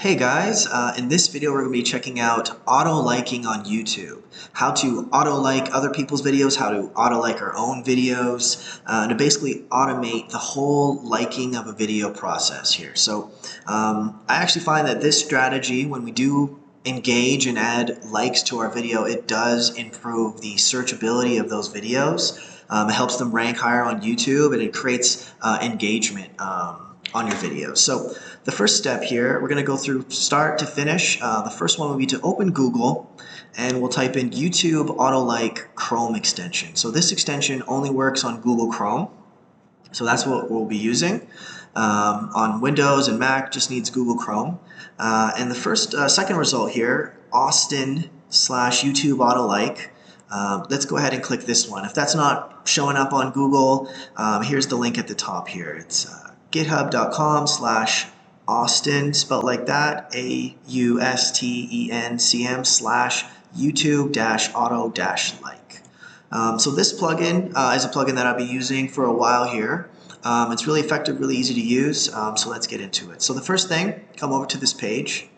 Hey guys, in this video we're going to be checking out auto-liking on YouTube. How to auto-like other people's videos, how to auto-like our own videos, to basically automate the whole liking of a video process here. So I actually find that this strategy, when we do engage and add likes to our video, it does improve the searchability of those videos. It helps them rank higher on YouTube, and it creates engagement on your videos. So the first step here, we're going to go through start to finish. The first one will be to open Google, and we'll type in YouTube Auto-Like Chrome extension. So this extension only works on Google Chrome. So that's what we'll be using. On Windows and Mac, just needs Google Chrome. And the second result here, Austin/YouTube Auto-Like. Let's go ahead and click this one. If that's not showing up on Google, here's the link at the top here. It's github.com/Austin, spelled like that, AUSTENCM/YouTube-auto-like. So this plugin is a plugin that I'll be using for a while here. It's really effective, really easy to use, so let's get into it. So the first thing, come over to this page,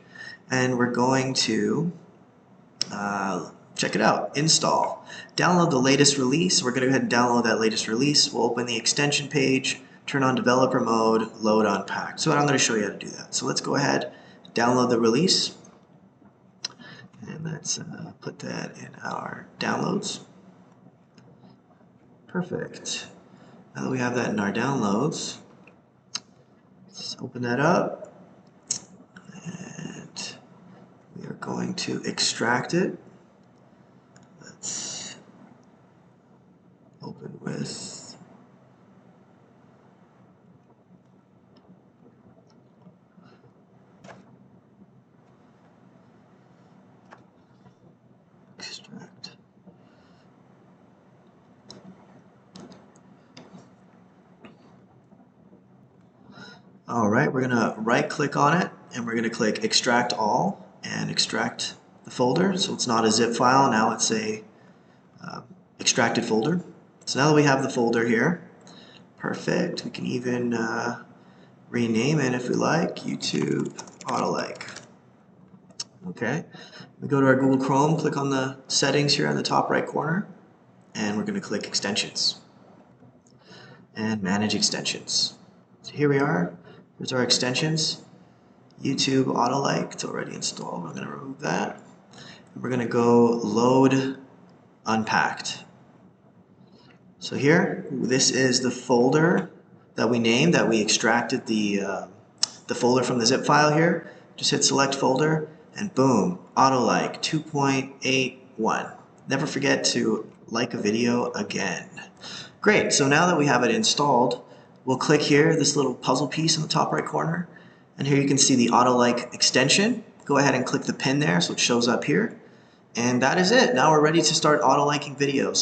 and we're going to check it out, install. Download the latest release. We're going to go ahead and download that latest release. We'll open the extension page, turn on developer mode, load unpacked. So I'm going to show you how to do that. So let's go ahead, download the release, and let's put that in our downloads. Perfect. Now that we have that in our downloads, let's open that up, and we are going to extract it. Let's open with extract. All right, we're going to right click on it, and we're going to click extract all and extract the folder. So it's not a zip file, now it's a extracted folder. So now that we have the folder here, perfect, we can even rename it if we like, YouTube Auto-Like. Okay, we go to our Google Chrome, click on the settings here on the top right corner, and we're going to click extensions and manage extensions. So here we are, here's our extensions, YouTube Auto-Like, it's already installed, we're going to remove that. We're going to go load unpacked. So here, this is the folder that we named, that we extracted the folder from the zip file here. Just hit select folder, and boom, Auto-Like 2.81. Never forget to like a video again. Great, so now that we have it installed, we'll click here, this little puzzle piece in the top right corner, and here you can see the Auto-Like extension. Go ahead and click the pin there so it shows up here. And that is it. Now we're ready to start auto-liking videos.